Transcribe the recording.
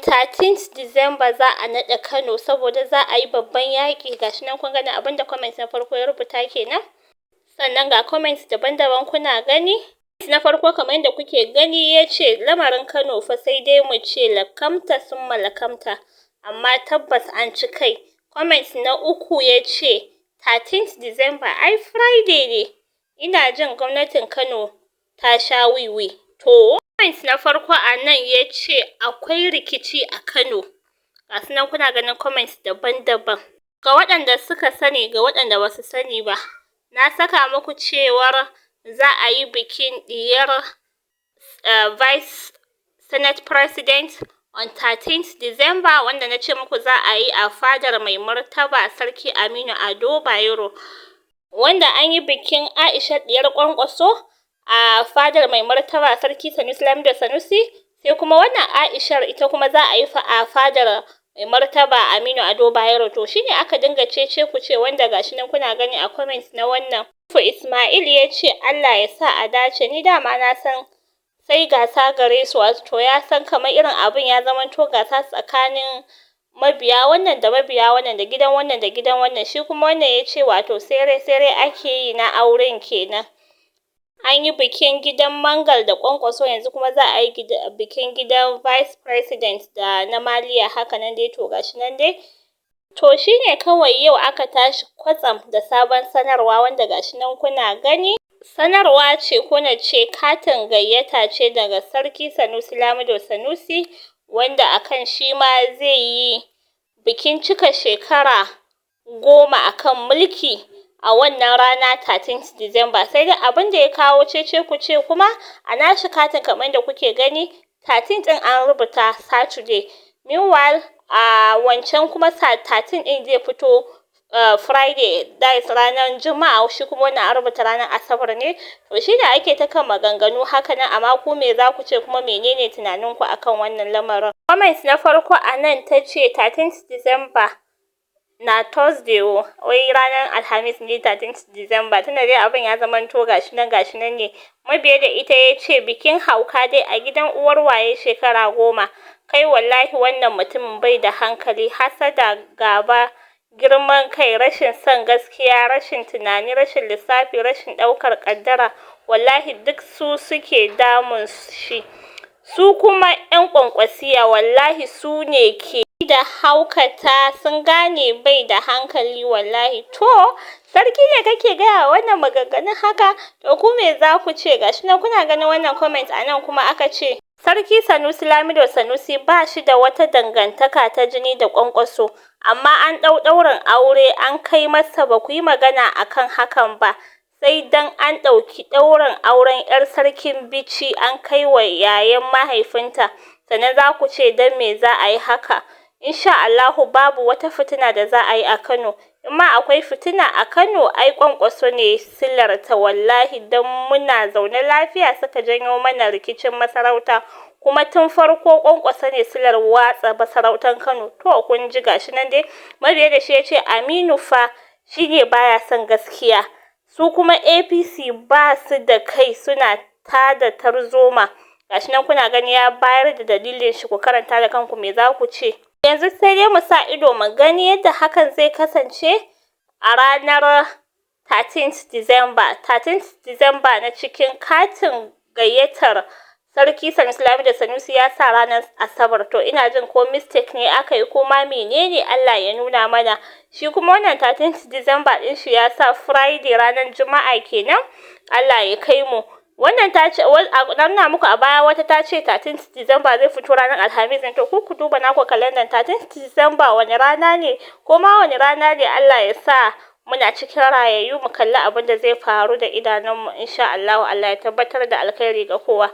13th December za a naɗa Kano saboda za a yi babban yaƙi. Gashi nan kun gani abinda comment na farko ya rubuta kenan. Sannan ga comments daban-daban kuna gani. Na farko kamar yadda kuke gani ya ce lamarin Kano fa sai dai mu ce lakamta summa lakamta, amma tabbas an ci kai. Comment na uku ya ce 13th December ai Friday ne. Ina jin gwamnatin Kano ta sha wiwi. To, comment na farko a nan ya ce akwai rikici a Kano. Gasu nan kuna ganin comments daban-daban. Ga waɗanda suka sani, ga waɗanda ba su sani ba, na saka muku cewar za a yi bikin ɗiyar Vice Senate President on 13th December, wanda na ce muku za a yi a fadar mai martaba Sarki Aminu Ado Bayero. Wanda an yi bikin Aisha ɗiyar kwankwaso a fadar mai martaba Sarki Sanusi Lamido Sanusi, sai kuma wannan Aishar ita kuma za a yi a fadar mai martaba Aminu Ado Bayero. To shine aka dinga cece-kuce, wanda gashi nan kuna gani a comment na wannan. Ismail ya ce Allah ya sa a dace. Ni dama na san sai gasa gare su, wato ya san kamar irin abin ya zamanto gasa tsakanin mabiya wannan da mabiya wannan, da gidan wannan da gidan wannan. Shi kuma wannan ya ce wato sere ake yi na auren kenan. An yi bikin gidan Mangal da Kwankwaso, yanzu kuma za a yi bikin gidan Vice President da na Maliya, haka nan dai. To gashi nan dai. To shine kawai yau aka tashi kwatsam da sabon sanarwa, wanda gashi nan kuna gani. Sanarwa ce ko na ce katin gayyata ce daga Sarki Sanusi Lamido Sanusi, wanda akan shi ma zai yi bikin cika shekara 10 akan mulki a wannan rana 13th December. Sai dai abin da ya kawo cece-kuce kuma a nashi katin kamar da kuke gani 13 din an rubuta Saturday. Meanwhile a wancan kuma 13 din zai fito Friday, that is ranar Juma'a, shi kuma wannan an rubuta ranar Asabar ne. To shi da ake ta kan maganganu haka nan, amma ku me za ku ce, kuma menene tunaninku akan wannan lamarin? Comment na farko a nan ta ce 13th December na Thursday, wai ranar Alhamis ne 13th December. Tunda dai abin ya zamanto gashi nan ne. Mabiye da ita ya ce bikin hauka dai a gidan uwar waye shekara 10. Kai wallahi wannan mutumin bai da hankali, hasada, gaba, girman kai, rashin son gaskiya, rashin tunani, rashin lissafi, rashin ɗaukar ƙaddara, wallahi duk su suke damun shi. Su kuma 'yan kwankwasiya wallahi su ne ke da haukata, sun gane bai da hankali wallahi. To sarki ne kake gaya wannan maganganun haka? To ku me za ku ce? Gashi nan kuna ganin wannan comment a nan kuma aka ce Sarki Sanusi Lamido Sanusi ba shi da wata dangantaka ta jini da Kwankwaso, amma an ɗaurin aure an kai masa, ba ku yi magana akan hakan ba, sai dan an ɗauki ɗaurin auren 'yar sarkin Bichi an kai wa yayan mahaifinta, sannan za ku ce dan me za a yi haka. Insha Allahu babu wata fitina da za a yi a Kano. In ma akwai fitina a Kano, ai Kwankwaso ne sillarta wallahi, dan muna zaune lafiya suka janyo mana rikicin masarauta, kuma tun farko Kwankwaso ne silar watsa masarautar Kano. To kun ji gashi nan dai. Mabiye da shi ya ce Aminu fa shine baya son gaskiya. Su kuma APC ba su da kai, suna tada tarzoma. Gashi nan kuna gani ya bayar da dalilin shi, ku karanta da kanku me za ku ce. Yanzu sai dai mu sa ido mu gani yadda hakan zai kasance a ranar 13th December. 13th December na cikin katin gayyatar Sarki Sanusi Lamido Sanusi ya sa ranar Asabar. To ina jin ko mistake ne aka yi, ko ma menene, Allah ya nuna mana. Shi kuma wannan 13th December din shi ya sa Friday, ranar Juma'a kenan. Allah ya kai mu. Wannan ta ce, a nuna muku a baya wata ta ce 13th December zai fito ranar Alhamis. To ku duba naku kalendar 13th December wani rana ne, ko ma wani rana ne, Allah ya sa muna cikin rayayyu mu kalli abin da zai faru da idanunmu. Insha Allah, Allah ya tabbatar da alkhairi ga kowa.